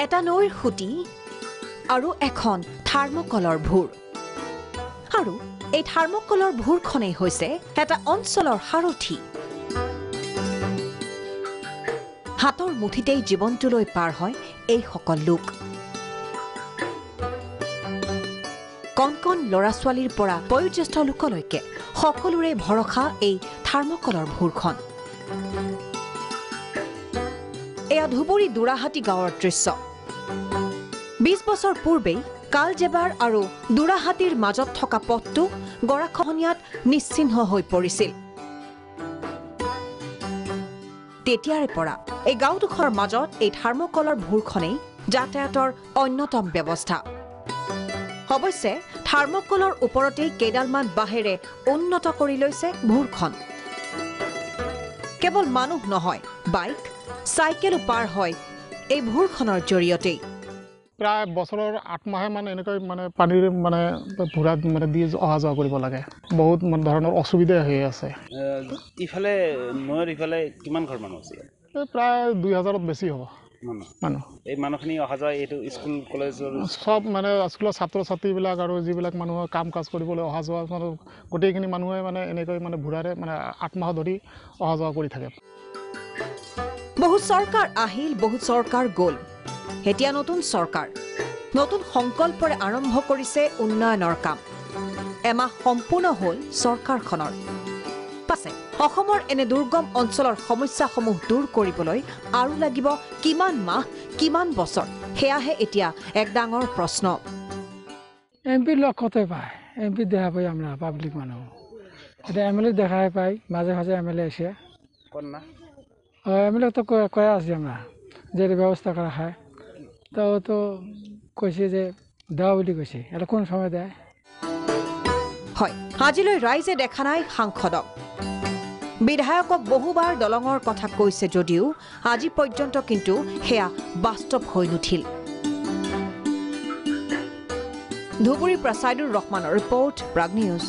এটা নৈৰ খুঁটি আৰু এখন থাৰ্মকলৰ ভূৰ আৰু এই থাৰ্মকলৰ ভূৰখনেই হৈছে এটা অঞ্চলৰ সাৰথি হাতৰ মুঠিতেই জীৱনটোলৈ পাৰ হয় এই সকল লোক কণ কণ ল'ৰা ছোৱালীৰ পৰা বয়োজ্যেষ্ঠ লোকলৈকে সকলোৰে ভৰসা এই থাৰ্মকলৰ ভূৰখন এয়া ধুবুৰী দুৰাহাটী গাঁৱৰ দৃশ্য 20 বছৰ পূৰ্বেই কালজেবাৰ আৰু দুৰাহাটীৰ মাজত থকা পথটো গৰাখহনীয়াত নিশ্চিহ্ন হৈ পৰিছিল তেতিয়াৰে পৰা এই গাঁওডোখৰৰ মাজত এই থাৰ্মকলৰ ভূৰখনেই যাতায়াতৰ অন্যতম ব্যৱস্থা অৱশ্যে থাৰ্মকলৰ ওপৰতেই কেইডালমান বাঁহেৰে উন্নত কৰি লৈছে ভূৰখন কেৱল মানুহ নহয় বাইক চাইকেলো পাৰ হয় এই ভূৰখনৰ জৰিয়তেই প্ৰায় বছৰৰ 8 মাহে মানে এনেকৈ মানে পানীৰ মানে ভূৰা মানে দি অহা যোৱা কৰিব লাগে বহুত ধৰণৰ অসুবিধা হৈ আছে ইফালে নৈৰ ইফালে কিমান ঘৰ মানুহ আছে প্ৰায় 2000ত বেছি হ'ব মানুহ এই মানুহখিনি অহা যোৱা এইটো স্কুল কলেজৰ সব মানে স্কুলৰ ছাত্ৰ ছাত্ৰীবিলাক আৰু যিবিলাক মানুহে কাম কাজ কৰিবলৈ অহা যোৱা মানে গোটেইখিনি মানুহে মানে এনেকৈ মানে ভূৰাৰে মানে 8 মাহ ধৰি অহা যোৱা কৰি থাকে বহু চৰকাৰ আহিল বহু চৰকাৰ গ'ল এতিয়া নতুন চৰকাৰ নতুন সংকল্পৰে আৰম্ভ কৰিছে উন্নয়নৰ কাম এমাহ সম্পূৰ্ণ হ'ল চৰকাৰখনৰ পাছে অসমৰ এনে দুৰ্গম অঞ্চলৰ সমস্যাসমূহ দূৰ কৰিবলৈ আৰু লাগিব কিমান মাহ কিমান বছৰ হেয়াহে এতিয়া এক ডাঙৰ প্ৰশ্ন এমপি লক্ষতে পায় এমপি দেখা পাই আমরা পাব্লিক মানুহ এটা এমএলএ দেখাই পাই মাঝে মাঝে এমএলএ এসে কোন না এমএলএ তো কয়া আছে আমরা যে ব্যবস্থা করা হয় তো কৈছে যে দেওয়া বুলি কৈছে এটা কোন সময় দেয় হয় আজিলৈ ৰাইজে দেখা নাই সাংসদক বিধায়কক বহুবাৰ দলঙৰ কথা কৈছে যদিও আজি পৰ্যন্ত কিন্তু হেয়া বাস্তৱ হৈ নুঠিল ধুবুৰী প্ৰসাদুৰ ৰহমানৰ ৰিপৰ্ট প্ৰাগ নিউজ